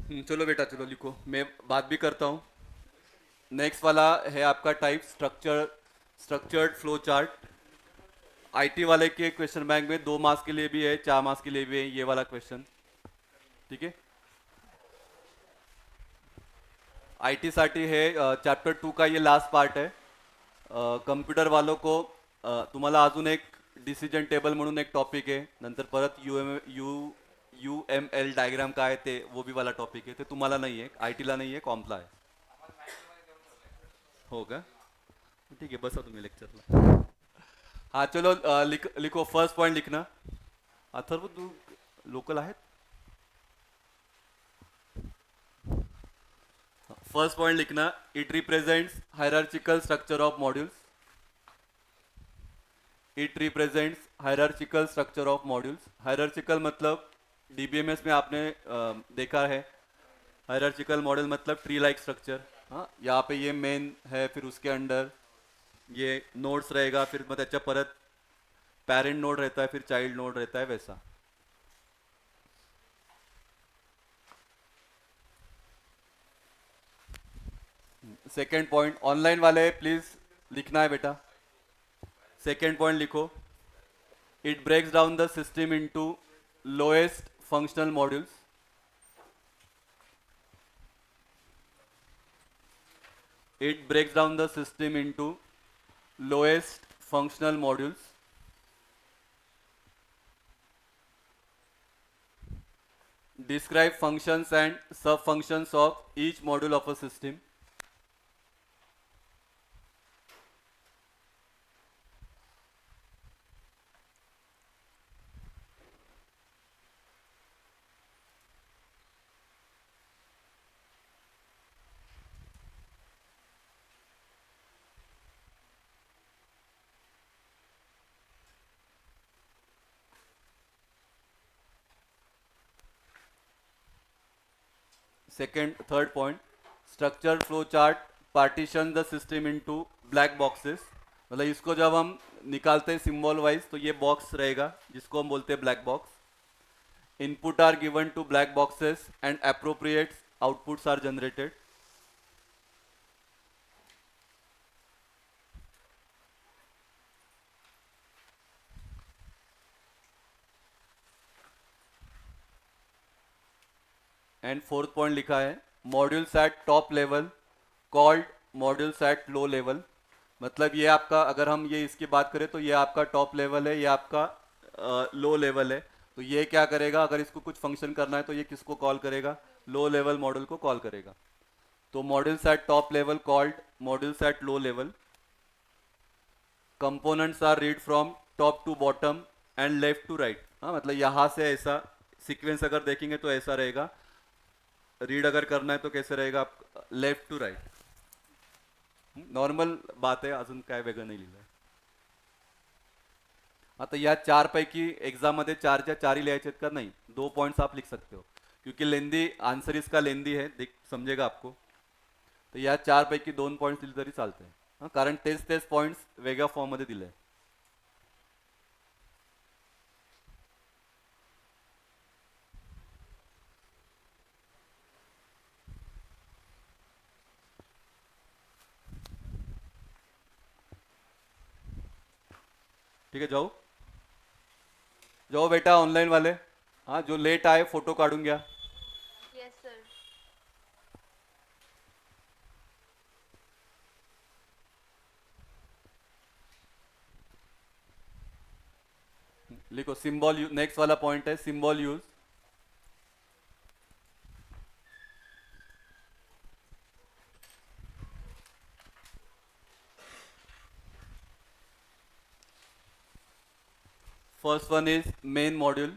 चलो बेटा चलो लिखो, मैं बात भी करता हूँ। नेक्स्ट वाला है आपका type structured flow chart. IT वाले के क्वेश्चन बैंक में 2 मार्क्स के लिए भी है, 4 मार्क्स के लिए भी है ये वाला क्वेश्चन। ठीक है। आईटी साठी है चॅप्टर 2 का ये लास्ट पार्ट है। कम्प्युटर वालों को तुम्हाला अजून एक डिसिजन टेबल म्हणून एक टॉपिक आहे, नंतर परत यू एम एल डायग्राम काय आहे ते वो भी वाला टॉपिक आहे, ते तुम्हाला नाही आहे, आयटीला नाही आहे, कॉम्पला आहे। हो का? ठीक आहे, बसा तुम्ही लेक्चरला। हाँ चलो लिखो फर्स्ट पॉइंट लिखना। अथर्व तू लोकल आहेत? फर्स्ट पॉइंट लिखना, it represents hierarchical structure of modules. It represents hierarchical structure of modules. Hierarchical मतलब डीबीएमएस में आपने देखा है, हायरार्चिकल मॉडल मतलब ट्री लाइक स्ट्रक्चर। हाँ, यहाँ पे ये मेन है, फिर उसके अंडर ये नोड्स रहेगा, फिर मतलब अच्छा परत पेरेंट नोड रहता है, फिर चाइल्ड नोड रहता है, वैसा। सेकेंड पॉइंट ऑनलाइन वाले प्लीज लिखना है बेटा। सेकेंड पॉइंट लिखो, it breaks down the system into lowest functional modules. It breaks down the system into lowest functional modules. Describe functions and subfunctions of each module of a system. Third point, structured flow chart partition the system into black boxes। मतलब इसको जब हम निकालते हैं symbol wise तो ये box रहेगा जिसको हम बोलते हैं black box. Input are given to black boxes and appropriate outputs are generated. And fourth point लिखा है, modules at top level called modules at low level. मतलब ये आपका, अगर हम ये इसकी बात करें तो ये आपका टॉप लेवल है, ये आपका लो लेवल है। तो ये क्या करेगा, अगर इसको कुछ फंक्शन करना है तो ये किसको कॉल करेगा, लो लेवल मॉड्यूल को कॉल करेगा। तो modules at top level called modules at low level. Components are read from top to bottom and left to right. हाँ, मतलब यहाँ से ऐसा सीक्वेंस अगर देखेंगे तो ऐसा रहेगा, रीड अगर करना है तो कैसे रहेगा, लेफ्ट टू राइट। नॉर्मल बात आहे, अजून काय वेगळं नाही लिहिलंय। आता या चार पैकी एग्जाम मध्ये चारच्या चारही लिहायचे आहेत का, नहीं 2 पॉइंट्स आप लिख सकते हो, क्योंकि लेंदी आंसर इसका लेंदी है, देख समझेगा आपको। तर या चार पैकी 2 पॉइंट्स दिले तरी चालते हैं, कारण तेच तेच पॉइंट्स वेगळ्या फॉर्म मध्ये दिले। ठीक है, जाओ जाओ बेटा ऑनलाइन वाले। हाँ, जो लेट आए फोटो काढून घ्या। Yes sir. लिखो सिंबल, नेक्स्ट वाला पॉइंट है symbol use. First one is main module.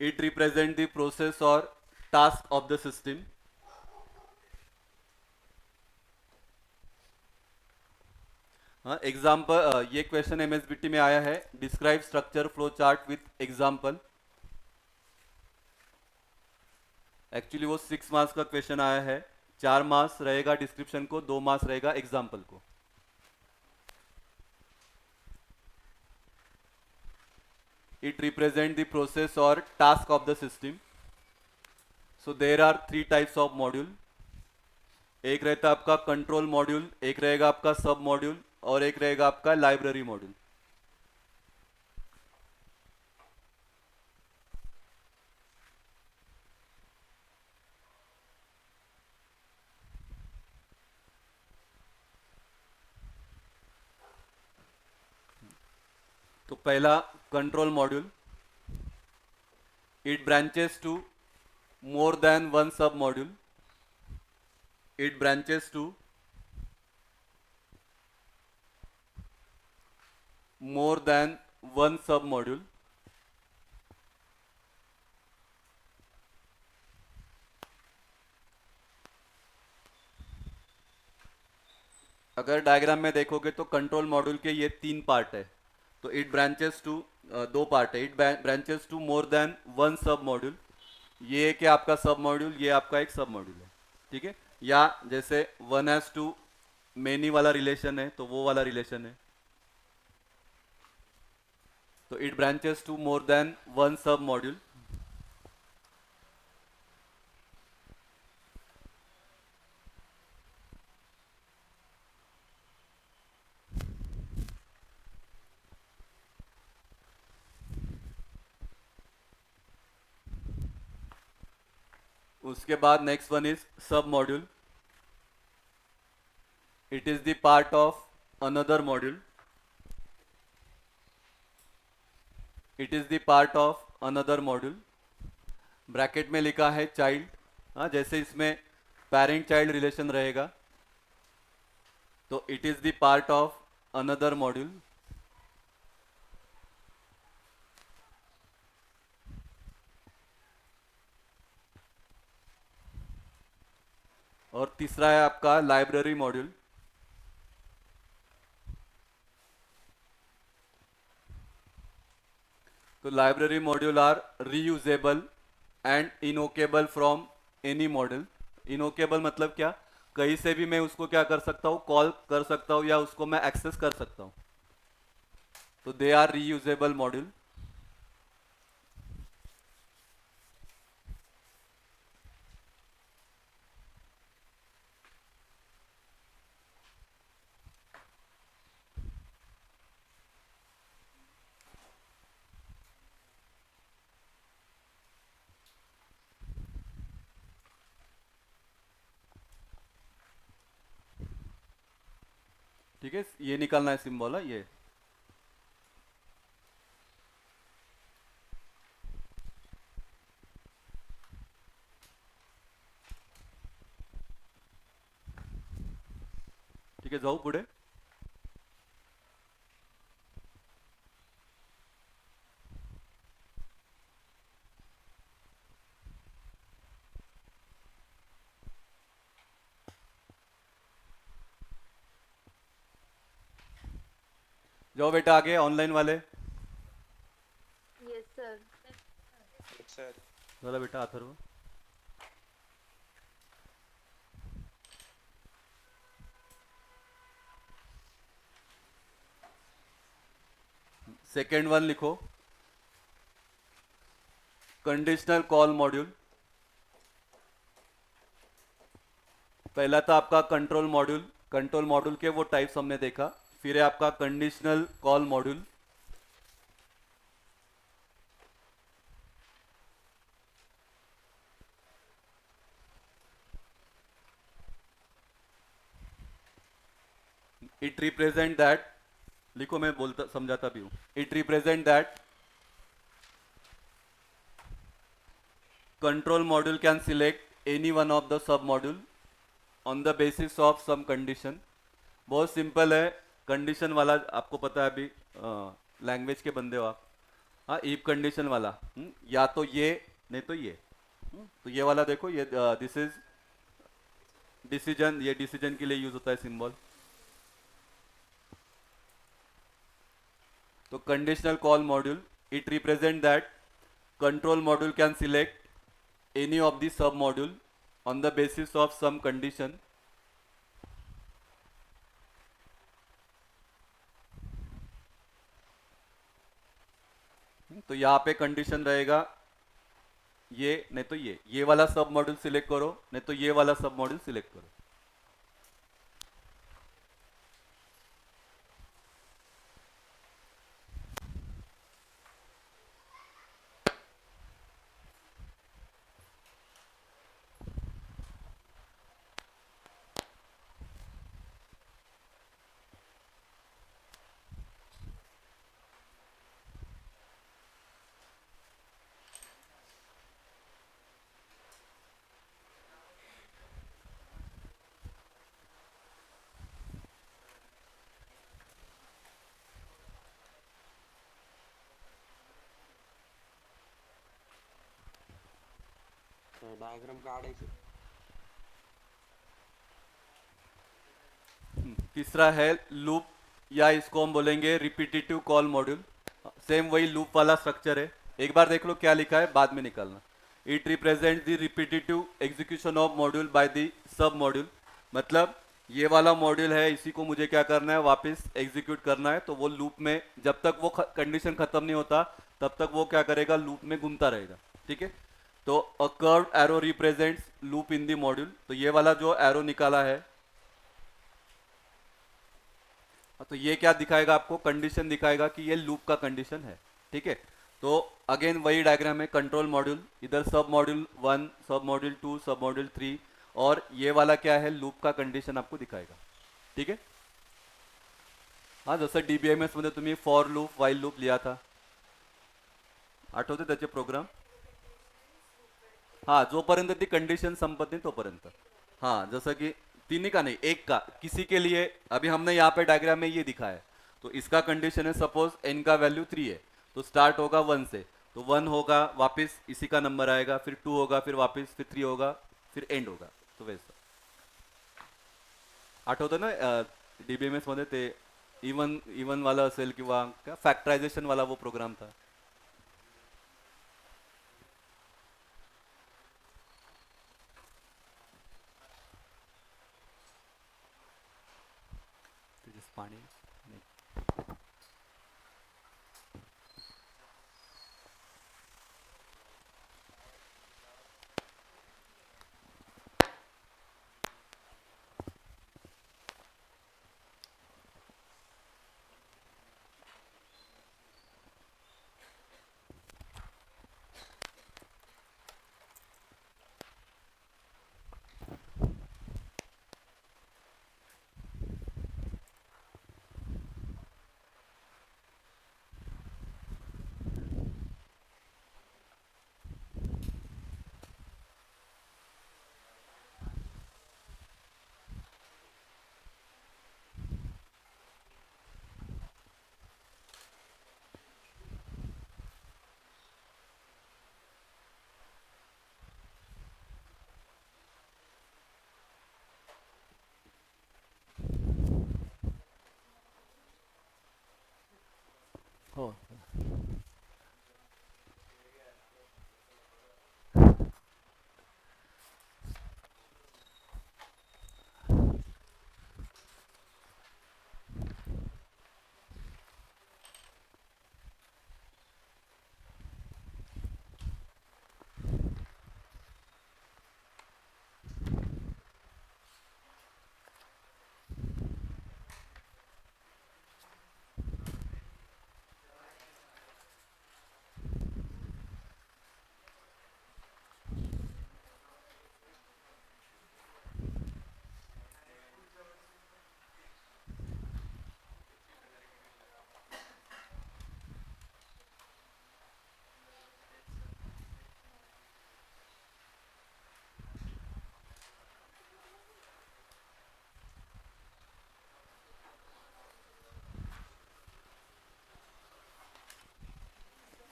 It represent the process और टास्क ऑफ द सिस्टम। हाँ, एग्जाम्पल, ये क्वेश्चन एमएसबीटी में आया है, describe structure flow chart with example. Actually वो 6 मार्क्स का क्वेश्चन आया है, 4 मार्क्स रहेगा डिस्क्रिप्शन को, 2 मार्क्स रहेगा एग्जाम्पल को। इट रिप्रेजेंट द प्रोसेस और task of the system. So there are three types of module. एक रहता है आपका कंट्रोल मॉड्यूल, एक रहेगा आपका सब मॉड्यूल, और एक रहेगा आपका लाइब्रेरी मॉड्यूल. तो पहला control module, it branches to more than one sub module. It branches to more than one sub module. अगर डायग्राम में देखोगे तो कंट्रोल मॉड्यूल के ये तीन पार्ट है. तो इट ब्रांचेस टू, दो पार्ट है. It branches to more than one sub module. ये है कि आपका सब मॉड्यूल, ये आपका एक सब मॉड्यूल है. ठीक है. या जैसे वन हैज टू मेनी वाला रिलेशन है तो वो वाला रिलेशन है. तो it branches to more than one sub module. उसके बाद next one is sub module. It is the part of another module. It is the part of another module. Bracket में लिखा है चाइल्ड. हाँ, जैसे इसमें पेरेंट चाइल्ड रिलेशन रहेगा तो it is the part of another module. और तीसरा है आपका लाइब्रेरी मॉड्यूल. तो library module are reusable and invokable from any module. Invokable मतलब क्या, कहीं से भी मैं उसको क्या कर सकता हूँ, कॉल कर सकता हूँ या उसको मैं एक्सेस कर सकता हूँ. तो दे आर रीयूजेबल मॉड्यूल. ठीक है, ये निकालना है सिंबल है ये. ठीक है, जाऊ पुढे. जाओ बेटा आगे, ऑनलाइन वाले. Yes sir. सर चला बेटा अथर्व. सेकेंड वन लिखो, कंडीशनल कॉल मॉड्यूल. पहला था आपका कंट्रोल मॉड्यूल. कंट्रोल मॉड्यूल के वो टाइप्स हमने देखा. फिर है आपका conditional call module. It represent that, लिखो मैं बोलता समझाता भी हूं. It represent that control module can select any one of the sub module on the basis of some condition. बहुत सिंपल है. कंडीशन वाला आपको पता है, अभी लैंग्वेज के बंदे हो आप. हाँ, इफ कंडीशन वाला, या तो ये नहीं तो ये. तो ये वाला देखो, ये दिस इज डिसीजन. ये डिसीजन के लिए यूज होता है सिंबल. तो conditional call module, it represent that control module can select any of the sub module on the basis of some condition. तो यहाँ पे कंडीशन रहेगा ये नहीं तो ये वाला सब मॉड्यूल सिलेक्ट करो, नहीं तो ये वाला सब मॉड्यूल सिलेक्ट करो। डायग्राम काढायचं. तीसरा है लूप, या इसको हम बोलेंगे रिपीटेटिव कॉल मॉड्यूल। सेम वही लूप वाला स्ट्रक्चर है। एक बार देख लो क्या लिखा है, बाद में निकालना। It represent the repetitive execution of module by the sub module. मतलब ये वाला मॉड्यूल है, इसी को मुझे क्या करना है, वापस एग्जीक्यूट करना है। तो वो लूप में जब तक वो कंडीशन खत्म नहीं होता तब तक वो क्या करेगा, लूप में घूमता रहेगा। ठीक है, तो a curved arrow represents loop in the module. तो ये वाला जो एरो निकाला है, तो ये क्या दिखाएगा आपको, कंडीशन दिखाएगा कि ये लूप का कंडीशन है। ठीक है, तो अगेन वही डायग्राम है, कंट्रोल मॉड्यूल, इधर सब मॉड्यूल 1, सब मॉड्यूल 2, सब मॉड्यूल 3, और ये वाला क्या है, लूप का कंडीशन आपको दिखाएगा। ठीक है, हाँ जसं डीबीएमएस मध्ये तुम्ही फॉर लूप व्हाईल लूप लिया था, आठवते त्याचे प्रोग्राम? हाँ, जोपर्यंत ती कंडीशन संपत नहीं तोपर्यंत। हाँ, जैसा कि तीन का नहीं, एक का, किसी के लिए अभी हमने यहाँ पे डायग्राम में ये दिखा है। तो इसका कंडीशन है सपोज n का वैल्यू 3 है, तो स्टार्ट होगा 1 से, तो 1 होगा, वापस इसी का नंबर आएगा, फिर 2 होगा, फिर वापस, फिर 3 होगा, फिर एंड होगा। तो वैसा आठवतं ना डीबीएमएस मध्ये ते इवन इवन वाला असेल किंवा क्या फॅक्टरायझेशन वाला वो प्रोग्राम था। तुझे पाणी नाही। हो,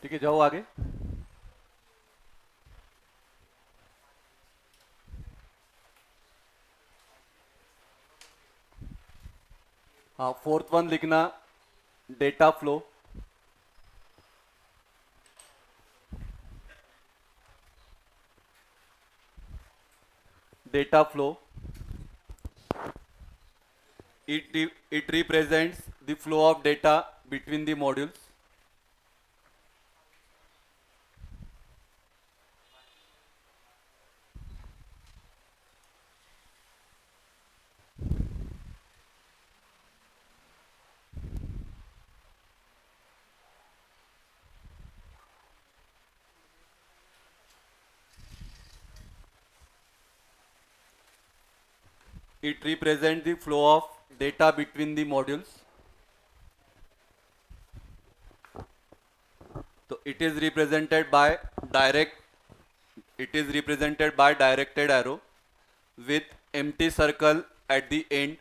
ठीक है, जाओ आगे। हाँ, फोर्थ वन लिखना, data flow. Data flow, it represents the flow of data between the modules. it represents the flow of data between the modules. So it is represented by directed arrow with empty circle at the end.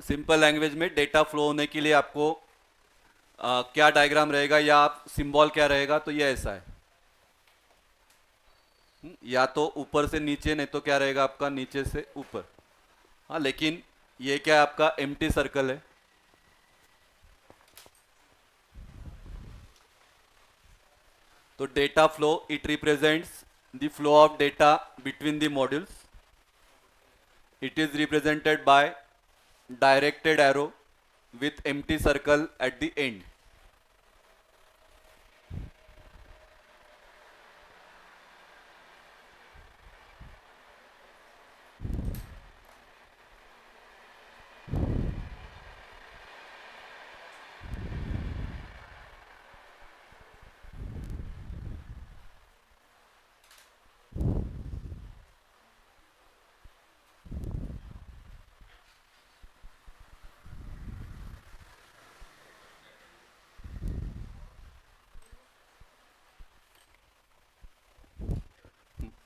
Simple language में data flow होने के लिए आपको क्या diagram रहेगा या आप symbol क्या रहेगा, तो ये ऐसा है। या तो ऊपर से नीचे, नहीं तो क्या रहेगा आपका नीचे से ऊपर। हाँ, लेकिन ये क्या है, आपका एम्प्टी सर्कल है। तो data flow, it represents the flow of data between the modules. It is represented by directed arrow with empty circle at the end.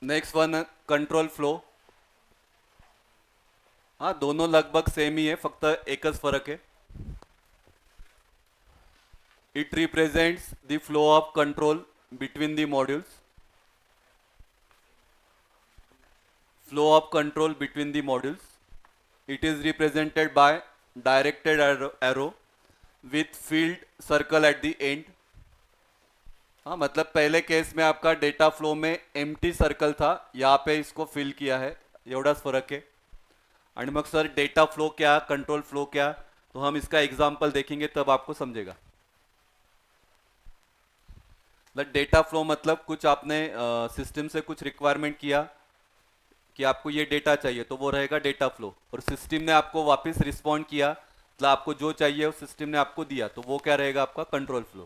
Next one, control flow. हाँ, दोनों लगभग सेम ही है, फक्त एकच फरक है। It represents the flow of control between the modules. Flow of control between the modules. It is represented by directed arrow with field circle at the end. हाँ, मतलब पहले केस में आपका डेटा फ्लो में एम्प्टी सर्कल था, यहाँ पे इसको फिल किया है, एवढाच फरक है। आणि मग सर डेटा फ्लो क्या, कंट्रोल फ्लो क्या, तो हम इसका एग्जाम्पल देखेंगे तब आपको समझेगा। डेटा फ्लो मतलब कुछ आपने सिस्टम से कुछ रिक्वायरमेंट किया कि आपको ये डेटा चाहिए, तो वो रहेगा डेटा फ्लो। और सिस्टम ने आपको वापस रिस्पॉन्ड किया, मतलब आपको जो चाहिए वो सिस्टम ने आपको दिया, तो वो क्या रहेगा आपका कंट्रोल फ्लो।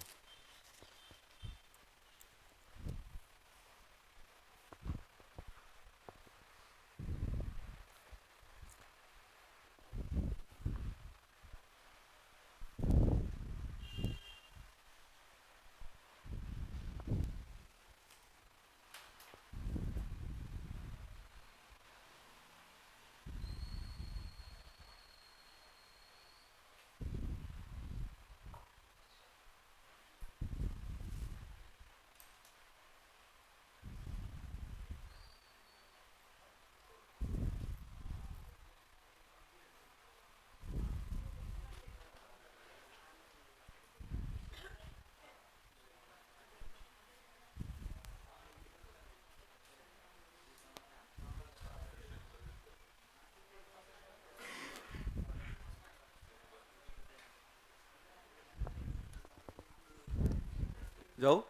जाओ।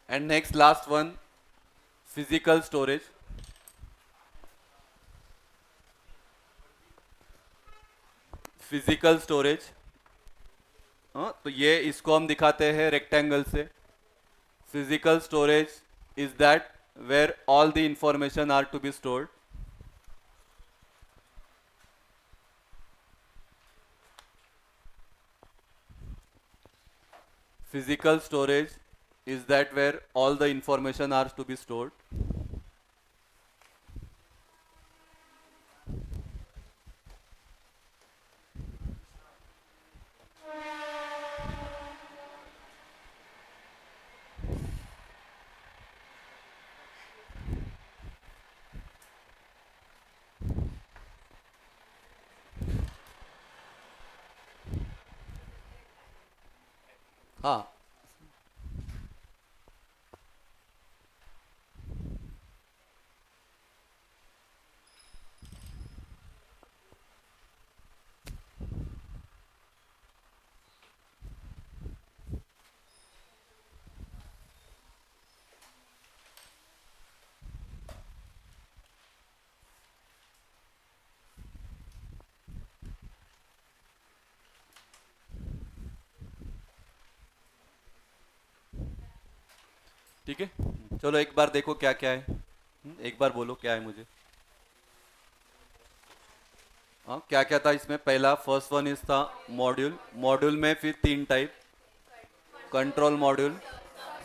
And next last one, physical storage. Physical storage, हाँ, तो ये इसको हम दिखाते हैं रेक्टेंगल से। Physical storage is that where all the information are to be stored. Physical storage is that where all the information are to be stored. हाँ, ठीक है, चलो एक बार देखो क्या क्या है। एक बार बोलो क्या है मुझे। हाँ, क्या क्या था इसमें? पहला फर्स्ट वन इज था मॉड्यूल। मॉड्यूल में फिर तीन type: control module,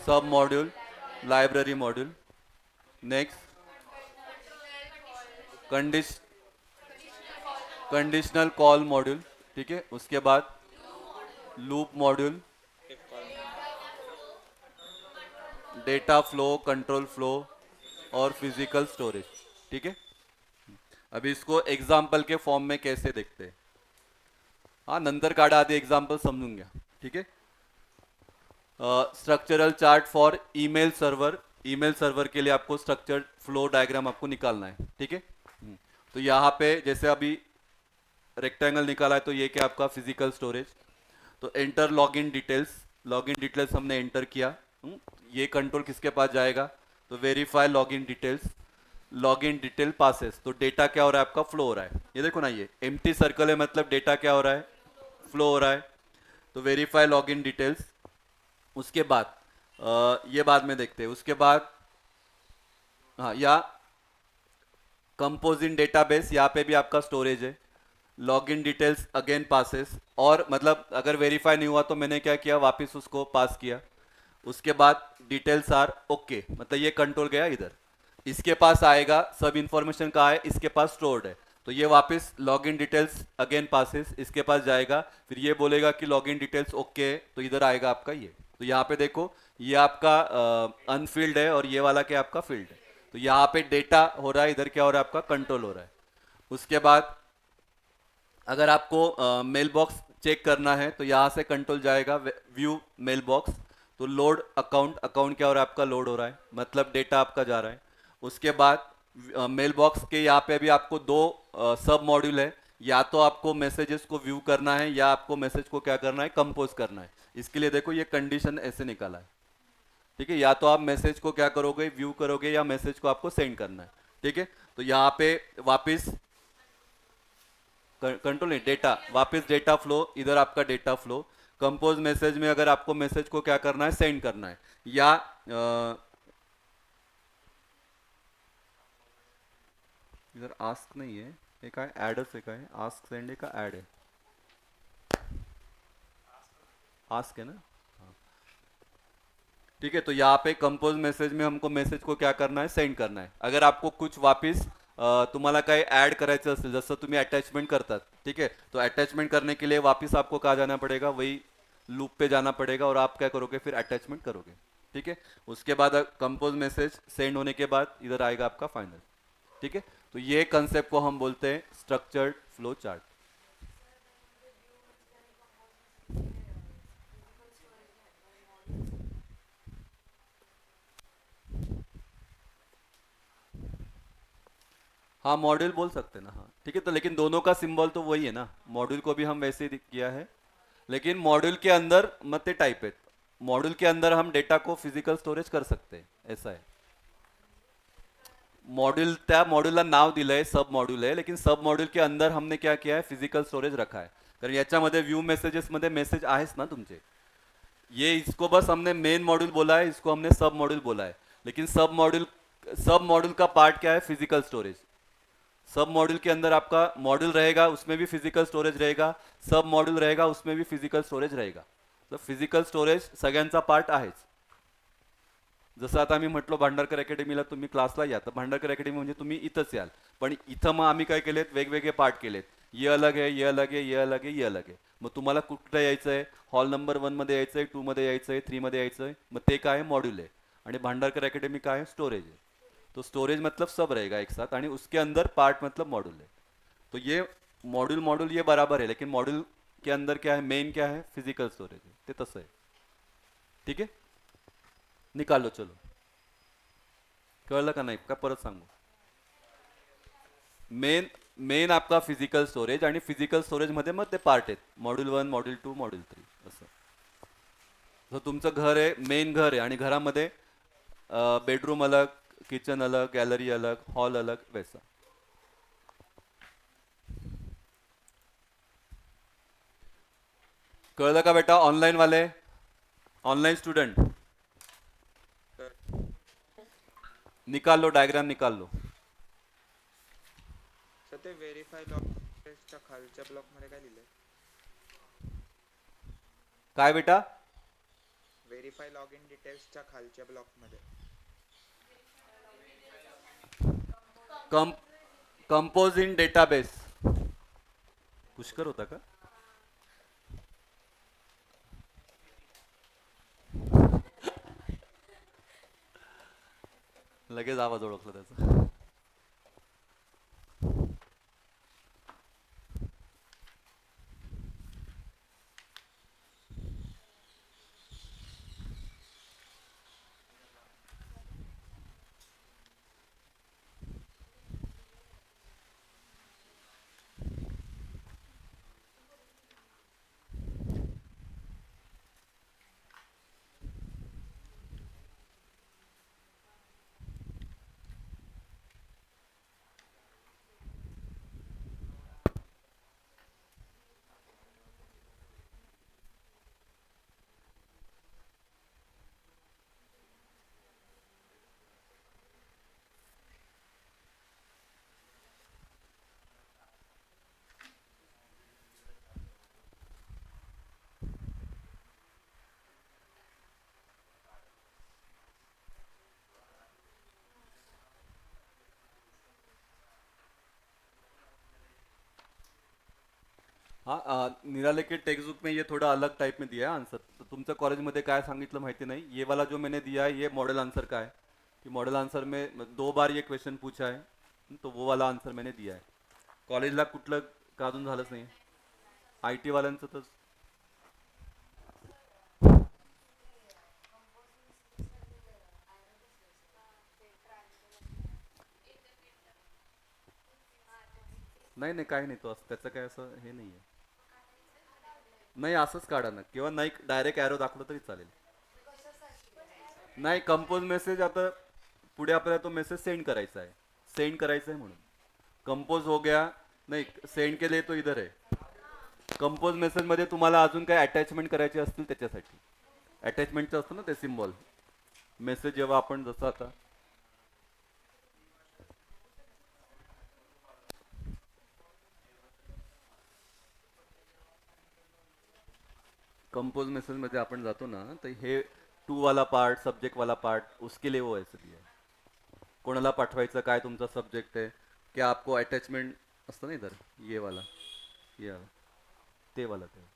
sub module, library module. Next कंडीश कंडीशनल कॉल मॉड्यूल। ठीक है, उसके बाद loop module, if call data flow, control flow और फिजिकल स्टोरेज। ठीक है, अभी इसको एग्जाम्पल के फॉर्म में कैसे देखते हैं? हाँ, नंतर काढा, आधी एग्जाम्पल समजून घ्या. ठीक आहे. Structural chart for email server. Email server के लिए आपको स्ट्रक्चर फ्लो डायग्राम आपको निकालना है. ठीक है. तो यहाँ पे जैसे अभी रेक्टेंगल निकाला है, तो ये क्या आपका फिजिकल स्टोरेज. तो enter login details. Login details हमने एंटर किया. ये कंट्रोल किसके पास जाएगा? तो verify login details. Login detail passes. तो डेटा क्या हो रहा है आपका? फ्लो हो रहा है. ये देखो ना, ये एम्प्टी सर्कल है, मतलब डेटा क्या हो रहा है? फ्लो हो रहा है. तो वेरीफाई लॉगिन डिटेल्स. उसके बाद ये बाद में देखते हैं. उसके बाद हाँ, या कंपोज इन डेटाबेस, यहाँ पे भी आपका स्टोरेज है. Login details again passes. और मतलब अगर वेरीफाई नहीं हुआ तो मैंने क्या किया, वापस उसको पास किया. उसके बाद डिटेल्स आर ओके, मतलब ये कंट्रोल गया इधर. इसके पास आएगा, सब इंफॉर्मेशन कहाँ है? इसके पास स्टोर्ड है. तो ये वापस लॉगिन डिटेल्स अगेन पासेस, इसके पास जाएगा. फिर ये बोलेगा कि लॉगिन डिटेल्स ओके, तो इधर आएगा आपका ये. तो यहाँ पे देखो, ये आपका अनफील्ड है और ये वाला क्या आपका फील्ड है. तो यहाँ पे डेटा हो रहा है, इधर क्या हो रहा है आपका? कंट्रोल हो रहा है. उसके बाद अगर आपको मेल बॉक्स चेक करना है तो यहाँ से कंट्रोल जाएगा व्यू मेल बॉक्स. तो लोड अकाउंट. अकाउंट क्या हो रहा है आपका? लोड हो रहा है, मतलब डेटा आपका जा रहा है. उसके बाद मेल बॉक्स के यहाँ पे भी आपको दो सब मॉड्यूल है. या तो आपको मैसेजेस को व्यू करना है, या आपको मैसेज को क्या करना है? कंपोज करना है. इसके लिए देखो, ये कंडीशन ऐसे निकाला है. ठीक है, या तो आप मैसेज को क्या करोगे? व्यू करोगे, या मैसेज को आपको सेंड करना है. ठीक है, तो यहाँ पे वापस कंट्रोल नहीं, डेटा, वापस डेटा फ्लो. इधर आपका डेटा फ्लो. कंपोज मैसेज में अगर आपको मैसेज को क्या करना है? सेंड करना है. या इधर आस्क नहीं है, एक है एडर्स, एक है आस्क सेंड, एक ऐड है. आस्क है ना. हाँ. ठीक है, तो यहाँ पे कंपोज मैसेज में हमको मैसेज को क्या करना है? सेंड करना है. अगर आपको कुछ वापस तुम्हाला काही ऍड करायचं असेल, जसं तुम्ही अटॅचमेंट करतात. ठीक है, तो अटैचमेंट करने के लिए वापस आपको कहाँ जाना पड़ेगा? वही लूप पे जाना पड़ेगा, और आप क्या करोगे? फिर अटैचमेंट करोगे. ठीक है, उसके बाद कंपोज मैसेज सेंड होने के बाद इधर आएगा आपका फाइनल. ठीक है, तो ये कंसेप्ट को हम बोलते हैं स्ट्रक्चर्ड फ्लो चार्ट. हाँ, मॉड्यूल बोल सकते हैं ना. हाँ, ठीक है. तो लेकिन दोनों का सिंबल तो वही है ना. मॉड्यूल को भी हम वैसे ही किया है, लेकिन मॉड्यूल के अंदर मत टाइप है. मॉड्यूल के अंदर हम डेटा को फिजिकल स्टोरेज कर सकते हैं, ऐसा है. मॉड्यूल, त्या मॉड्यूलला नाव दिलंय सब मॉड्यूल आहे, लेकिन सब मॉड्यूल के अंदर हमने क्या किया है? फिजिकल स्टोरेज रखा है. कारण याच्यामध्ये व्यू मेसेजेस मध्ये मेसेज आहेच ना तुमचे. ये इसको बस हमने मेन मॉड्यूल बोला है, इसको हमने सब मॉड्यूल बोला है. लेकिन सब मॉड्यूल का पार्ट क्या है? Physical storage. सब मॉड्यूल के अंदर आपका मॉड्यूल रहेगा, उसमें भी फिजिकल स्टोरेज रहेगा. सब मॉड्यूल रहेगा, उसमें भी फिजिकल स्टोरेज रहेगा. तर फिजिकल स्टोरेज सगळ्यांचा पार्ट आहेच. जसं आता आम्ही म्हटलो भांडारकर अकॅडमीला तुम्ही क्लासला या, तर भांडारकर अकॅडमी म्हणजे तुम्ही इथंच याल. पण इथं मग आम्ही काय केलेत? वेगवेगळे पार्ट केलेत. ये अलग है, ये अलग है, ये अलग है, ये अलग है. मग तुम्हाला कुठं यायचं आहे? हॉल नंबर 1 मध्ये यायचं आहे, 2 मध्ये यायचं आहे, 3 मध्ये यायचं आहे. मग ते काय मॉड्यूल आहे. आणि भांडारकर अकॅडमी काय? स्टोरेज है. तो स्टोरेज मतलब सब रहेगा एक साथ, आणि उसके अंदर पार्ट मतलब मॉड्यूल है. तो ये मॉड्यूल मॉड्यूल ये बराबर है, लेकिन मॉड्यूल के अंदर क्या है? मेन क्या है? फिजिकल स्टोरेज है. ते तसं आहे. ठीक है, निकालो. चलो, कळलं का नाही? का परत सांगू? मेन मेन आपका फिजिकल स्टोरेज, आणि फिजिकल स्टोरेज मध्ये मग ते पार्ट आहेत. मॉड्यूल 1, मॉड्यूल 2, मॉड्यूल 3 असं. तर तुमचं घर आहे, मेन घर आहे, आणि घरामध्ये बेडरूम अलग, किचन अलग, गॅलरी अलग, हॉल अलग, वैसा. कळलं का बेटा? ऑनलाईन वाले, ऑनलाईन स्टूडेंट, sir. निकाल लो, डायग्राम निकाल लो. सर ते व्हेरीफाय लॉगच्या खालच्या ब्लॉक मध्ये काय लिहिलंय? काय बेटा? व्हेरीफाय लॉग इन डिटेल्सच्या खालच्या ब्लॉक मध्ये. कम कंपोज इन डेटाबेस. पुष्कर होता का? लगेच आवाज ओळखला त्याचा. हाँ, निराले के टेक्स्ट बुक में ये थोड़ा अलग टाइप में दिया है आंसर. तो तुमच्या कॉलेजमध्ये काय सांगितलं माहिती नाही. ये वाला जो मैंने दिया है ये मॉडल आंसर का है. कि मॉडल आंसर में 2 बार ये क्वेश्चन पूछा है, तो वो वाला आंसर मैंने दिया है. कॉलेजला कुठलं का अजून झालंच नाही. आय टी वाल्यांचं तर नाही नाही काही नाही. तो असं त्याचं काय असं हे नाही आहे. नाही असंच काढा ना, किंवा नाही डायरेक्ट ॲरो दाखवलं तरी चालेल. नाही कंपोज मेसेज आता पुढे आपल्याला तो मेसेज सेंड करायचा आहे. सेंड करायचा आहे म्हणून कंपोज हो गया. नाही सेंड केले तो इधर आहे. कंपोज मेसेज मध्ये तुम्हाला अजून काय अटॅचमेंट करायचे असतील त्याच्यासाठी अटॅचमेंटचं असतं ना ते सिम्बॉल. मेसेज जेव्हा आपण जसं आता कंपोज मेसेज मध्ये आपण जातो ना, तर हे टू वाला पार्ट, सब्जेक्ट वाला पार्ट, उसके लिए वो ऐसे दिया है. कोणाला पाठवायचं, काय तुमचा सब्जेक्ट आहे, क्या आपको अटॅचमेंट असतं ना इधर, ये वाला, ये वाला, ते वाला ते.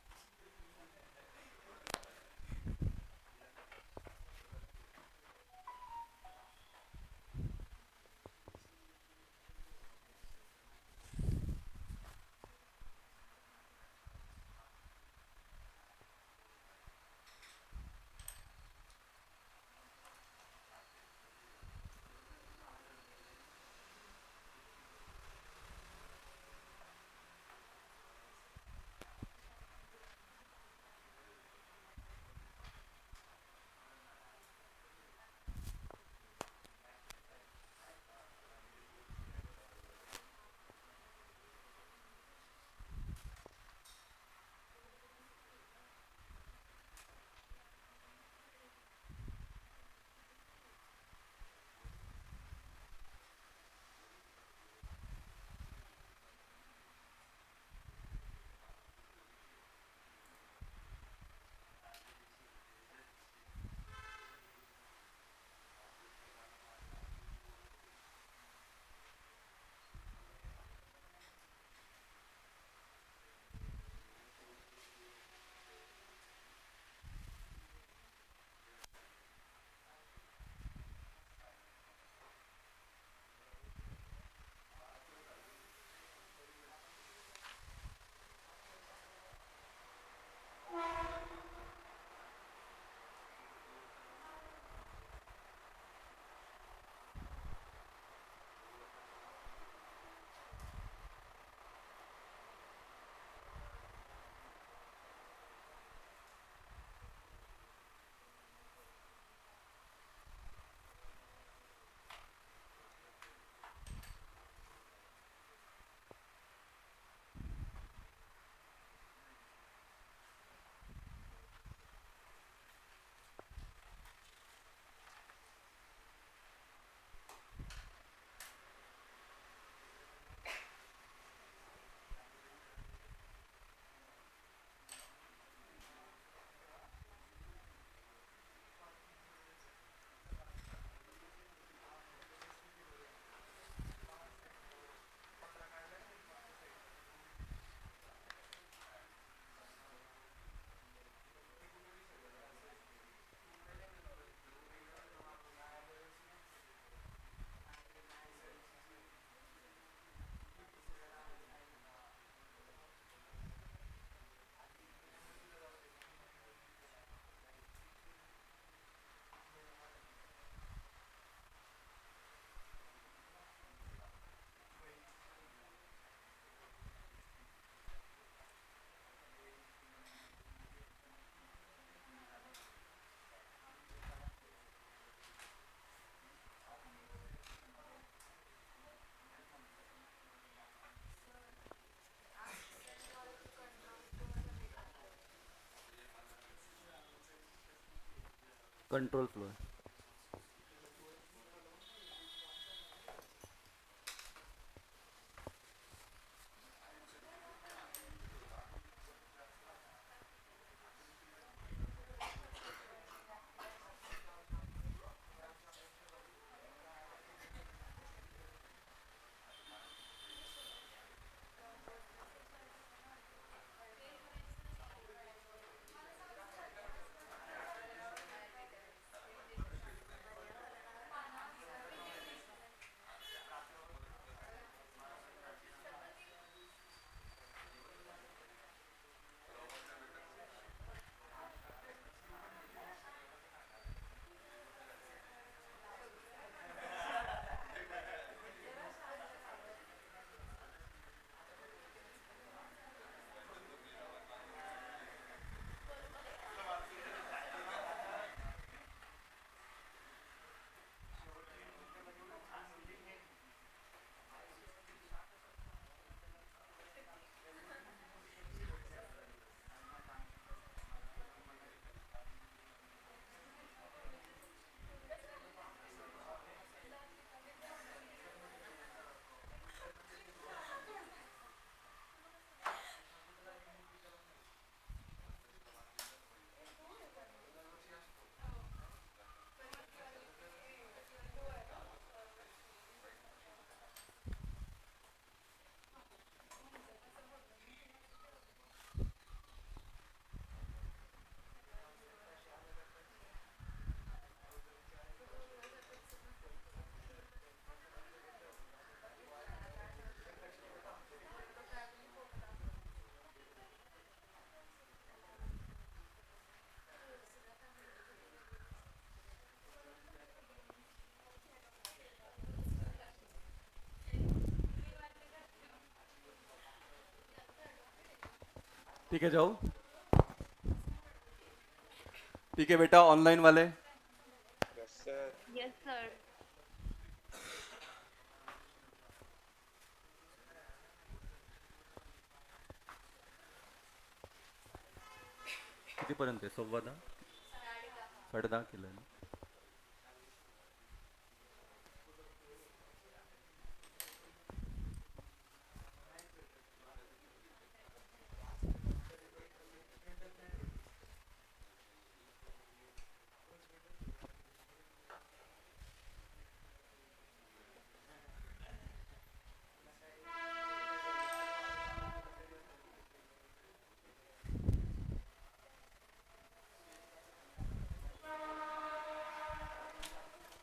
कंट्रोल फ्लो है. ठीक है जाओ. ठीक है बेटा, ऑनलाइन वाले. Yes sir. Yes, sir. कितीपर्यंत आहे? 10:15. 10:30 केलं आहे ना.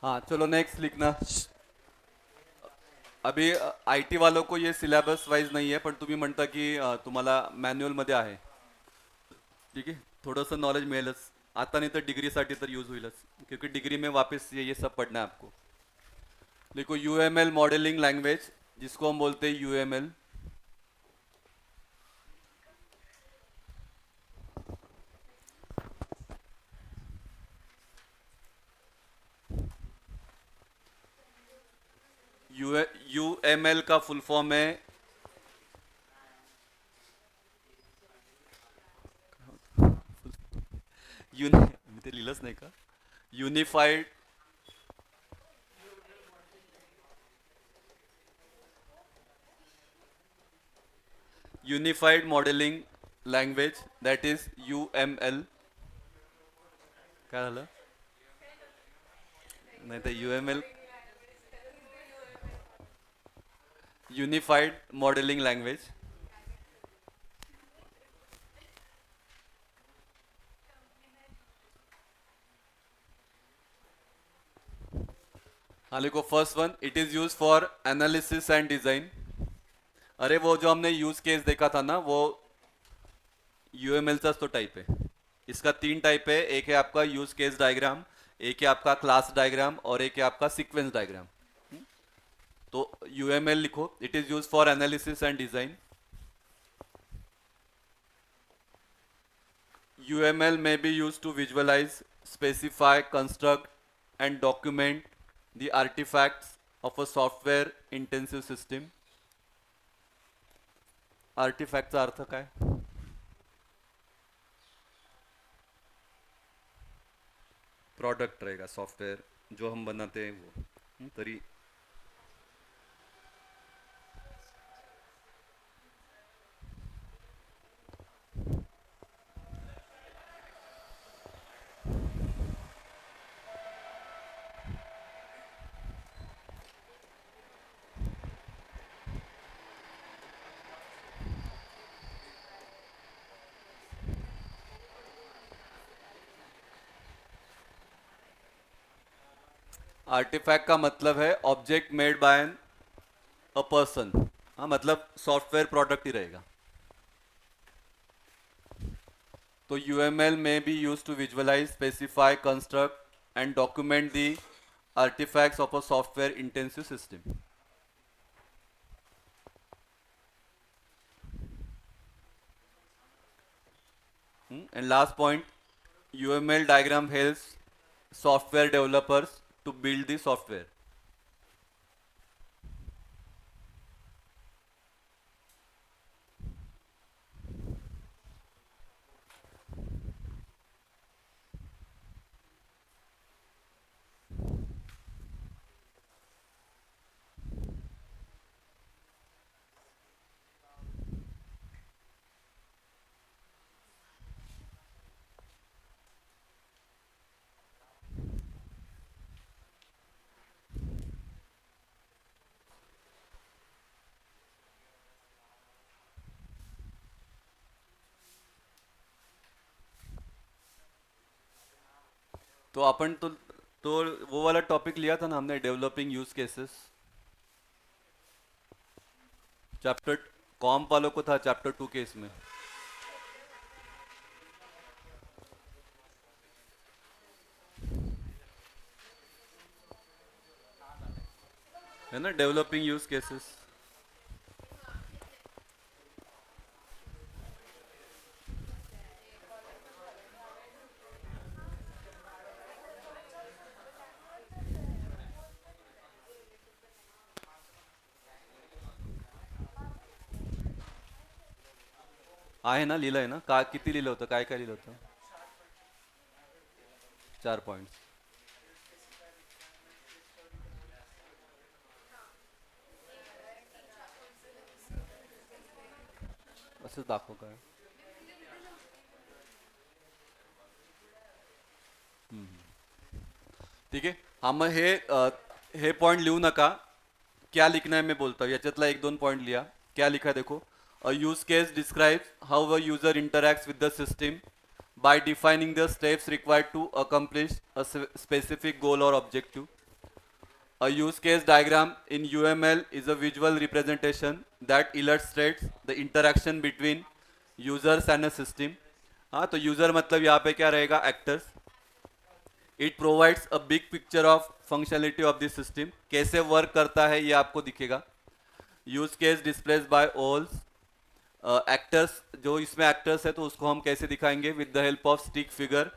हाँ चलो नेक्स्ट लिखना. अभी आय टी वालों को ये सिलेबस वाईज नाही आहे, पण तुम्ही म्हणता की तुम्हाला मॅन्युअलमध्ये आहे. ठीक आहे, थोडंसं नॉलेज मिळेलच आता, नाही तर डिग्रीसाठी तर यूज होईलच, क्योंकि डिग्री में वापस ये सब पढ़ना है आपको. देखो यूएमएल मॉडलिंग लैंग्वेज, जिसको हम बोलते हैं यूएमएल. यूएमएल का फुल फॉर्म है मी ते लिहिलंच नाही का, unified unified modelling language, that is UML. काय झालं? नाही तर यूएमएल युनिफाइड मॉडेलिंग लँग्वेज. हाँ लिखो first one, it is use for analysis and design. अरे वो जो हमने यूज केस देखा था ना, वो यूएमएल का तो टाइप है. इसका 3 टाइप है, एक है आपका यूज केस डायग्राम, एक है आपका क्लास डायग्राम, और एक है आपका सीक्वेंस डायग्राम. तो यूएमएल लिखो, it is use for analysis and design. UML may be used to visualize, specify, construct, and document the artifacts of a software intensive system. आर्टिफॅक्टचा अर्थ काय? प्रोडक्ट रहेगा सॉफ्टवेयर जो हम बनाते हैं वो तरी आर्टिफैक्ट का मतलब है object made by an a person. हाँ, मतलब सॉफ्टवेयर प्रोडक्ट ही रहेगा। तो UML may be used to visualize, specify, construct and document the artifacts of a software intensive system. And last point, UML diagram helps software developers to build the software. तो अपन तो वो वाला topic लिया था ना हमने, डेवलपिंग यूज केसेस। चैप्टर कॉम्प वालों को था चैप्टर 2 के इसमें, है ना, डेवलपिंग यूज केसेस। आहे ना, लिहिलंय ना, का किती लिहिलं होतं, काय काय लिहिलं होतं? 4 पॉइंट्स. असंच दाखव काय. ठीक आहे. हा मग हे पॉइंट लिहू नका. क्या लिखना है मैं बोलता हूँ. याच्यातला 1-2 पॉइंट लिहा. क्या लिखा है देखो. A use case describes how a user interacts with the system by defining the steps required to accomplish a specific goal or objective. A use case diagram in UML is a visual representation that illustrates the interaction between users and a system. हाँ, तो user मतलब यहाँ पे क्या रहेगा, actors. It provides a big picture of functionality of this system. कैसे work करता है ये आपको दिखेगा. Use case displace by ovals actors. जो इसमें एक्टर्स है तो उसको हम कैसे दिखाएंगे, with the help of stick figure.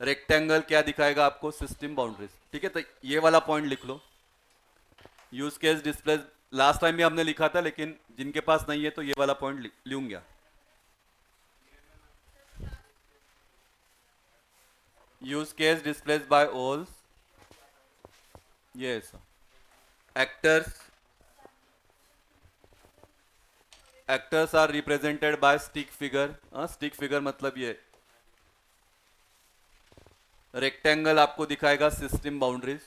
Rectangle क्या दिखाएगा आपको, सिस्टम बाउंड्रीज. ठीक है, तो ये वाला पॉइंट लिख लो. Use case displays last time भी हमने लिखा था, लेकिन जिनके पास नहीं है तो ये वाला पॉइंट लूंगा. Use case displace by all. Yes. Actors are represented by stick figure. Stick figure मतलब ये. रेक्टेंगल आपको दिखाएगा सिस्टम बाउंड्रीज.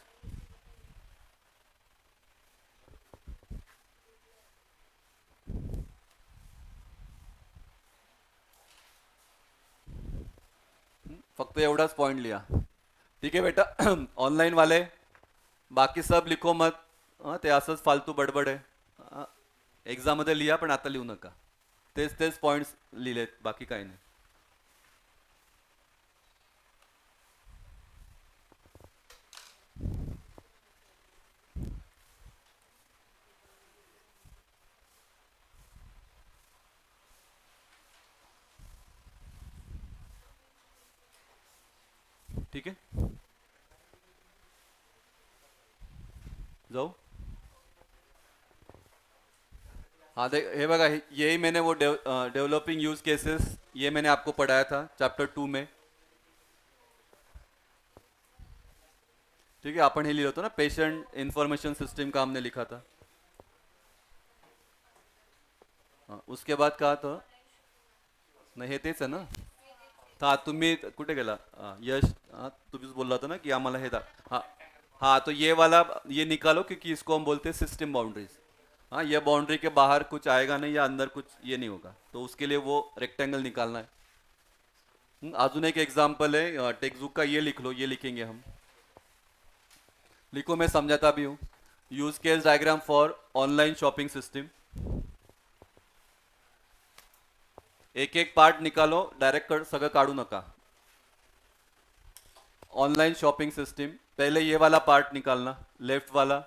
फक्त एवढाच पॉइंट लिहा. ठीक आहे बेटा. ऑनलाईन वाले बाकी सब लिखो मत. ते असंच फालतू बडबड आहे. एक्झाम मध्ये लिहा, पण आता लिहू नका. तेच पॉइंट्स लिहिलेत, बाकी काही नाही. ठीक आहे, जाऊ. हाँ देख, हे बघा, यही मैंने वो डेवलपिंग यूज केसेस ये मैंने आपको पढ़ाया था चैप्टर 2 में. ठीक आहे, आपण हे लिहिलं होतं ना, पेशंट इन्फॉर्मेशन सिस्टम का हमने लिखा था. उसके बाद कहा था, नाही हे तेच आहे ना. हा तुम्ही कुठे गेला? यश, तुम्हीच बोलला था ना कि आम्हाला हे हाँ. हाँ तो ये वाला ये निकालो क्योंकि इसको हम बोलते हैं सिस्टम बाउंड्रीज. हाँ, ये बाउंड्री के बाहर कुछ आएगा नहीं या अंदर कुछ ये नहीं होगा, तो उसके लिए वो रेक्टेंगल निकालना है. अजून एक एग्जाम्पल है टेक्सबुक का, ये लिख लो, ये लिखेंगे हम. लिखो, मैं समझाता भी हूँ. Use case diagram for online shopping system. एक एक पार्ट निकालो, डायरेक्ट सगळं काढू नका. ऑनलाइन शॉपिंग सिस्टम, पहले ये वाला पार्ट निकालना, लेफ्ट वाला,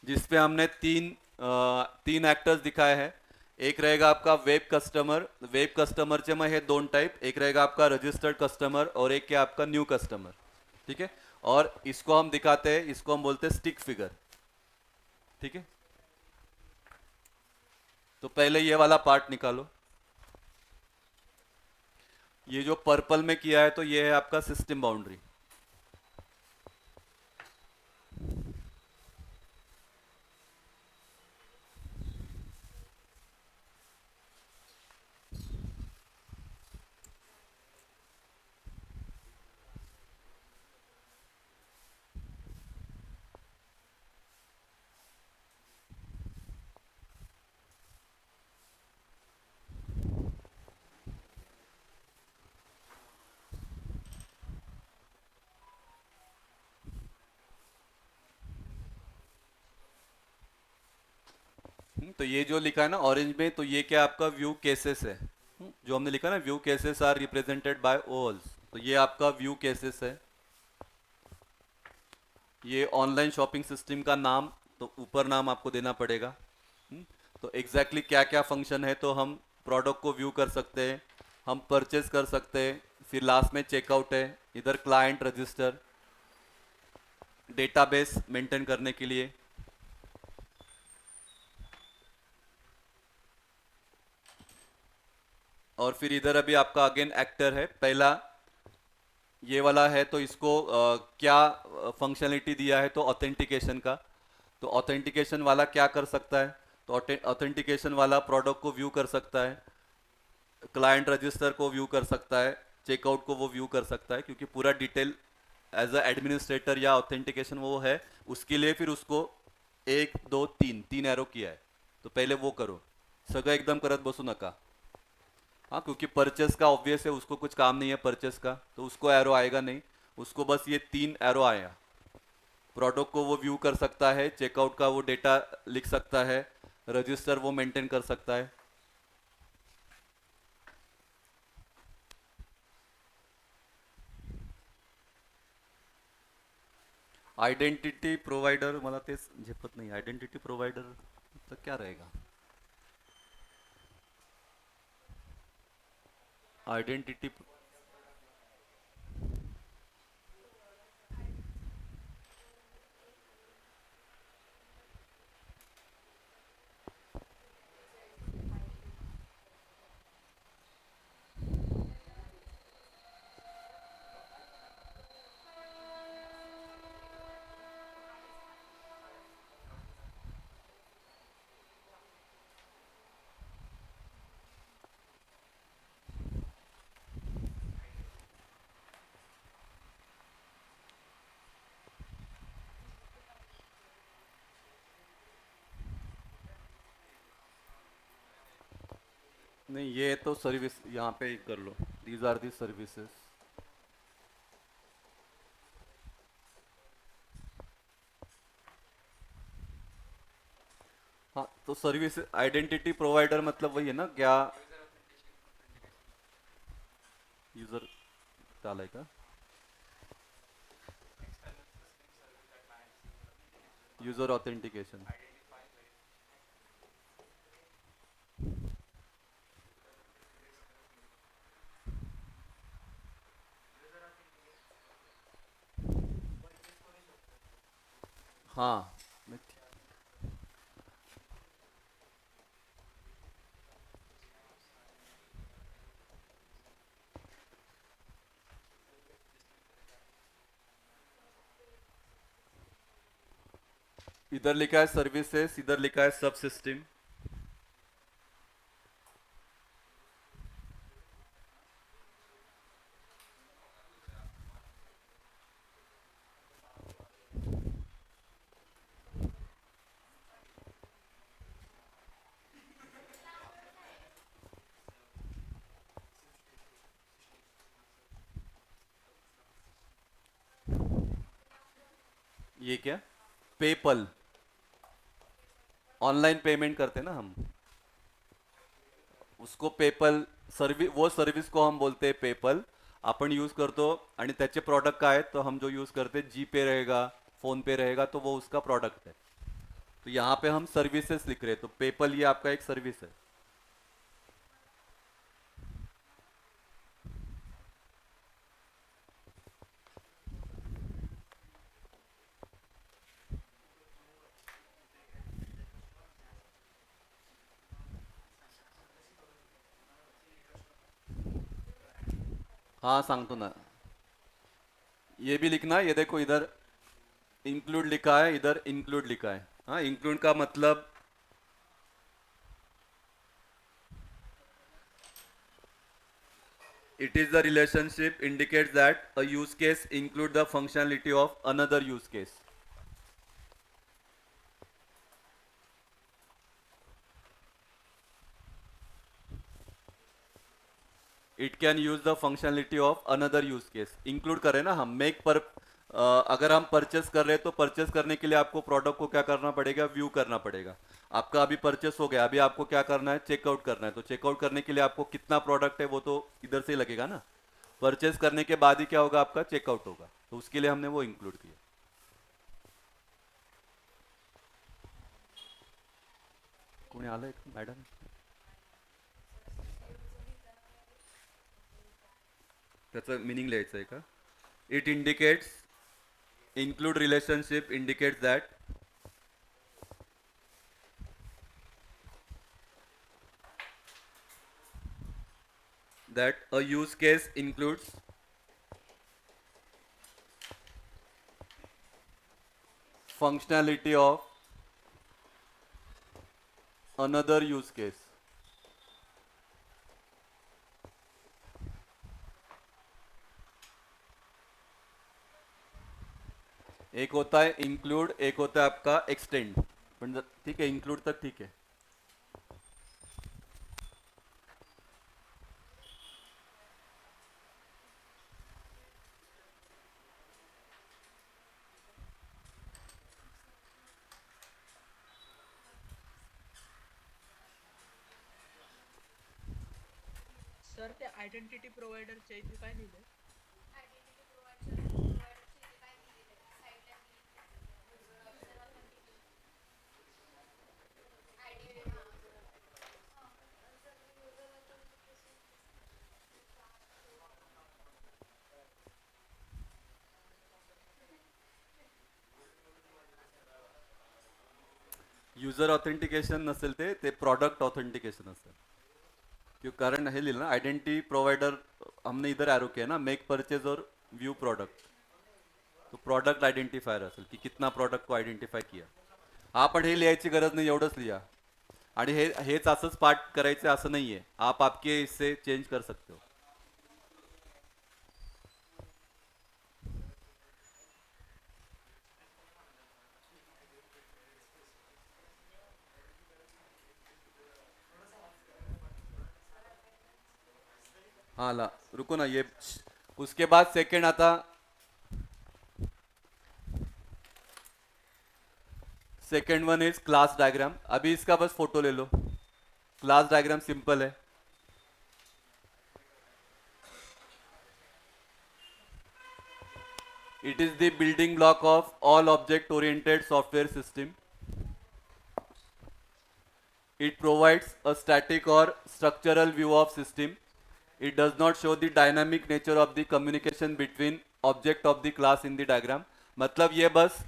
जिसपे हमने तीन एक्टर्स दिखाए हैं. एक रहेगा आपका वेब कस्टमर. वेब कस्टमरचे मग हे दोन टाइप, एक रहेगा आपका रजिस्टर्ड कस्टमर और एक है आपका न्यू कस्टमर. ठीक है, और इसको हम दिखाते हैं, इसको हम बोलते हैं स्टिक फिगर. ठीक है, तो पहले ये वाला पार्ट निकालो. ये जो पर्पल में किया है तो ये है आपका सिस्टम बाउंड्री. तो ये जो लिखा है ना ऑरेंज में, तो ये क्या आपका व्यू केसेस है. जो हमने लिखा ना, use cases are represented by ovals, तो ये आपका व्यू केसेस है. ये ऑनलाइन शॉपिंग सिस्टम का नाम, तो ऊपर नाम आपको देना पड़ेगा. तो एग्जैक्टली क्या क्या फंक्शन है, तो हम प्रोडक्ट को व्यू कर सकते हैं, हम परचेज कर सकते हैं, फिर लास्ट में चेकआउट है, इधर क्लाइंट रजिस्टर, डेटाबेस मेंटेन करने के लिए. और फिर इधर अभी आपका अगेन एक्टर है, पहला ये वाला है, तो इसको क्या फंक्शनलिटी दिया है, तो ऑथेंटिकेशन का. तो ऑथेंटिकेशन वाला क्या कर सकता है, तो ऑथेंटिकेशन वाला प्रोडक्ट को व्यू कर सकता है, क्लाइंट रजिस्टर को व्यू कर सकता है, चेकआउट को वो व्यू कर सकता है, क्योंकि पूरा डिटेल एज अ एडमिनिस्ट्रेटर या ऑथेंटिकेशन वो है, उसके लिए फिर उसको एक दो तीन तीन एरो किया है. तो पहले वो करो, सगळं एकदम करत बसू नका. हाँ, क्योंकि परचेस का ऑब्वियस है, उसको कुछ काम नहीं है परचेस का, तो उसको एरो आएगा नहीं. उसको बस ये तीन एरो आएगा. प्रोडक्ट को वो व्यू कर सकता है, चेकआउट का वो डेटा लिख सकता है, रजिस्टर वो मेंटेन कर सकता है. आइडेंटिटी प्रोवाइडर मला तेच झेपत नाही. आइडेंटिटी प्रोवाइडर तो क्या रहेगा? आइडेंटिटी, नहीं ये तो सर्विस यहाँ पे कर लो, दीज आर दी सर्विसेज. हाँ, तो सर्विस आइडेंटिटी प्रोवाइडर मतलब वही है ना, क्या यूजर डाला है का यूजर ऑथेंटिकेशन. हाँ, इधर लिखा है सर्विसेज, इधर लिखा है सब सिस्टम। ये क्या, पेपल, ऑनलाइन पेमेंट करते हैं ना हम, उसको पेपल सर्विस, वो सर्विस को हम बोलते हैं पेपल। आपण यूज करतो आणि त्याचे प्रोडक्ट काय आहेत, तो हम जो यूज करते जी पे रहेगा, फोन पे रहेगा, तो वो उसका प्रोडक्ट है। तो यहाँ पे हम सर्विसेज लिख रहे हैं, तो पेपल ये आपका एक सर्विस है। हाँ सांगतो ना, ये भी लिखना है। ये देखो इधर इंक्लूड लिखा है, इधर इंक्लूड लिखा है। हाँ, इंक्लूड का मतलब it is the relationship indicates that a use case include the functionality of another use case. It can use the functionality of another use case. Include करें ना हम, मेक पर अगर हम परचेस कर रहे हैं तो परचेस करने के लिए आपको प्रोडक्ट को क्या करना पड़ेगा, व्यू करना पड़ेगा। आपका अभी परचेस हो गया, अभी आपको क्या करना है, चेकआउट करना है। तो चेकआउट करने के लिए आपको कितना प्रोडक्ट है वो तो इधर से ही लगेगा ना। परचेस करने के बाद ही क्या होगा, आपका चेकआउट होगा। तो उसके लिए हमने वो इंक्लूड किया। कोणी आलंय मॅडम? त्याचं मिनिंग लिहायचं आहे का? It indicates, include relationship indicates that a use case includes functionality of another use case. एक होता है इंक्लूड, एक होता है आपका एक्सटेंड। पण ठीक है, इंक्लूड तक ठीक है। सर ते आयडेंटिटी प्रोव्हायडरच्या इथे काय लिहिलंय? युजर ऑथेंटिकेशन नसेल, ते प्रोडक्ट ऑथेंटिकेशन असेल। क्यों, कारण हे लिहिलं ना, आइडेंटिटी प्रोवाइडर हमने इधर एरो किया ना, मेक परचेज और व्यू प्रोडक्ट। तो प्रोडक्ट आयडेंटिफायर असेल की कितना प्रोडक्ट को आयडेंटिफाय किया। हा पण हे लिहायची गरज नाही, एवढंच लिहा। आणि हेच असंच पाठ करायचं असं नाहीये, आप आपके इससे चेंज कर सकते हो। हाँ ला, रुको ना, ये उसके बाद सेकंड आता, second one is class diagram. अभी इसका बस फोटो ले लो। क्लास डायग्राम सिंपल है। It is the building block of all object oriented software system. It provides a static or structural view of system. It does not show the dynamic nature of the communication between object of the class in the diagram. मतलब ये बस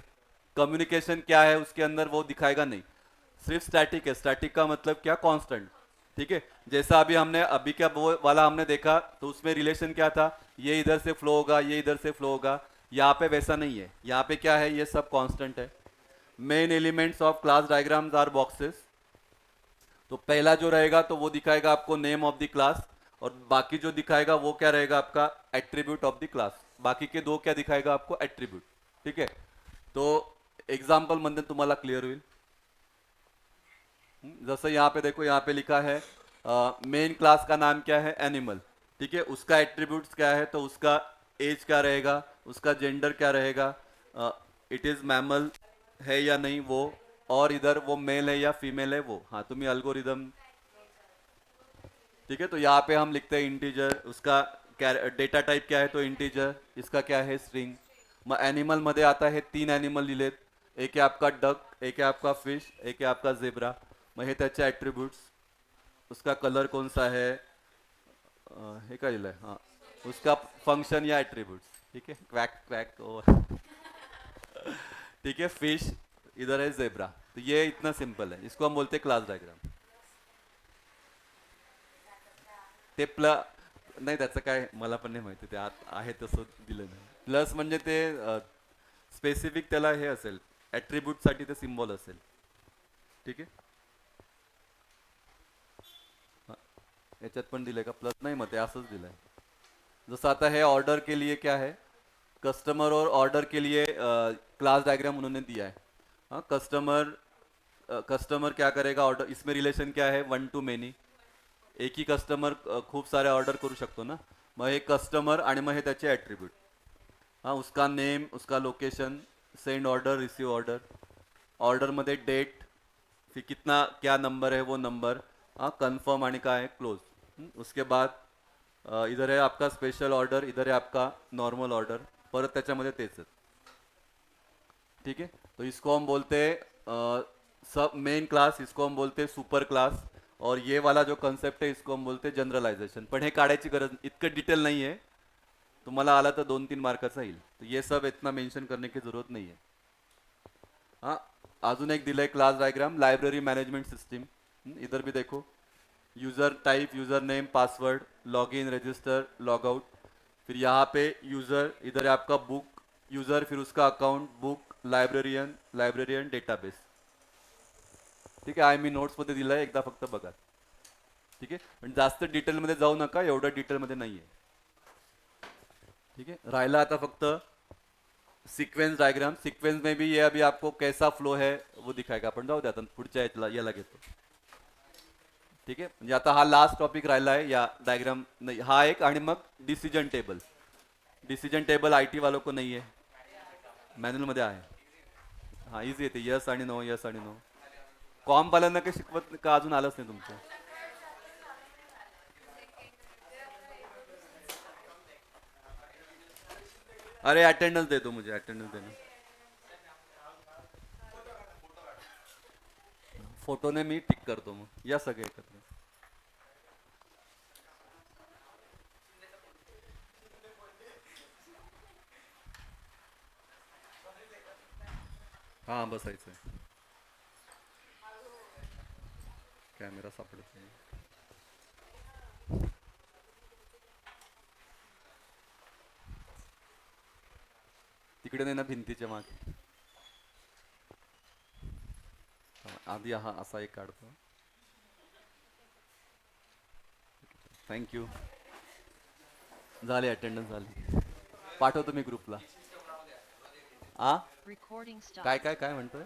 communication क्या है उसके अंदर वो दिखाएगा नहीं, सिर्फ स्टैटिक है। स्टैटिक का मतलब क्या, कांस्टेंट। ठीक है, जैसा अभी हमने अभी क्या वो वाला हमने देखा, तो उसमें रिलेशन क्या था, ये इधर से फ्लो होगा, ये इधर से फ्लो होगा। यहाँ पे वैसा नहीं है, यहाँ पे क्या है, ये सब कांस्टेंट है। Main elements of class diagrams are boxes. तो पहला जो रहेगा तो वो दिखाएगा आपको नेम ऑफ द क्लास, और बाकी जो दिखाएगा वो क्या रहेगा आपका एट्रीब्यूट ऑफ द क्लास। बाकी के दो क्या दिखाएगा आपको एट्रीब्यूट। ठीक है, तो एक्झाम्पल मध्ये तुम्हाला क्लिअर होईल। जैसे यहाँ पे देखो, यहाँ पे लिखा है मेन क्लास का नाम क्या है एनिमल। ठीक है, उसका एट्रीब्यूट्स क्या है, तो उसका एज क्या रहेगा, उसका जेंडर क्या रहेगा, इट इज मैमल है या नहीं वो, और इधर वो मेल है या फीमेल है वो। हाँ, तुम्ही अल्गोरिदम। ठीक है, तो यहाँ पे हम लिखते हैं इंटीजर, उसका डेटा टाइप क्या है तो इंटीजर, इसका क्या है स्ट्रिंग। मग एनिमल मध्ये आता है 3 एनिमल लिहिलेत, एक आहे आपका डक, एक आहे आपका फिश, एक आहे आपका झेब्रा। मग हे त्याचे ॲट्रिब्यूट्स, उसका कलर कौन सा है, हे काय लिहिलंय, हां, उसका फंक्शन या एट्रीब्यूट्स। ठीक है, क्वैक क्वैक ओवर। ठीक है, फिश, इधर है जेब्रा। तो ये इतना सिंपल है, इसको हम बोलते हैं क्लास डायग्राम। ते नाही, त्याचं काय मला पण नाही माहिती, ते आत आहे तसं दिलं नाही। प्लस म्हणजे ते स्पेसिफिक त्याला हे असेल, ॲट्रिब्यूट साठी ते सिम्बॉल असेल। ठीक आहे, हा, याच्यात पण दिलंय का प्लस, नाही मग ते असंच दिलंय। जसं आता हे ऑर्डर के लिए क्या है, कस्टमर और ऑर्डर के लिए क्लास डायग्राम उन्होंने दिया है। हाँ, कस्टमर क्या करेगा, ऑर्डर, इसमें रिलेशन क्या है, 1 to many। एक ही कस्टमर खूप सारे ऑर्डर करू शकतो ना। मग हे कस्टमर आणि मग हे त्याचे ॲट्रिब्यूट, हाँ, उसका नेम, उसका location, send order, receive order, ऑर्डरमध्ये डेट, फिर कितना क्या नंबर है वो नंबर, हाँ, कन्फर्म आणि काय क्लोज। उसके बाद इधर है आपका स्पेशल ऑर्डर, इधर है आपका नॉर्मल ऑर्डर, परत त्याच्यामध्ये तेच आहे। ठीक है, तो इसको हम बोलते हैं सब मेन क्लास, इसको हम बोलते हैं सुपर क्लास, और ये वाला जो कॉन्सेप्ट है इसको हम बोलते हैं जनरलाइजेशन। पण हे काढायची गरज, इतकं डिटेल नहीं है, तुम्हाला आला तर 2-3 मार्काचा येईल, तो ये सब इतना मेंशन करने की जरूरत नहीं है। हाँ, अजून एक दिलंय class diagram, library management system. इधर भी देखो, user type, user name, password, login, register, log out, फिर यहाँ पे यूज़र, इधर है आपका बुक, यूज़र, फिर उसका account, book, librarian, librarian, database. ठीक आहे, मी नोट्समध्ये दिलं आहे, एकदा फक्त बघा। ठीक आहे, पण जास्त डिटेलमध्ये जाऊ नका, एवढं डिटेलमध्ये नाही आहे। ठीक है, राहिला आता फक्त सीक्वेंस डायग्राम। सीक्वेंस में भी ये अभी आपको कैसा फ्लो है वो दिखाएगा, आपण जाऊ दे आता पुढच्या याला घेतो। ठीक आहे, म्हणजे आता हा लास्ट टॉपिक राहिला आहे या डायग्राम, नाही हा एक, आणि मग decision table. Decision table IT वालों को नहीं है, मॅन्युअल मध्ये आहे। हा, इझी येते, यस आणि नो, यस आणि नो। कॉम्प वाल्यांना काही शिकवत का, अजून आलंच नाही तुमचं? अरे अटेंडेंस दे दो मुझे, अटेंडेंस देना। फोटोने मी टिक करतो, मग या सगळे एकत्र। हां, बसायचं आहे, कॅमेरा सापडत नाही। तिकडे नाही ना, भिंतीच्या मागे। आधी हा असा एक काढतो। थँक्यू, झाले, अटेंडन्स झाली, पाठवतो मी ग्रुपला। आ Recording काय stopped. काय काय म्हणतोय?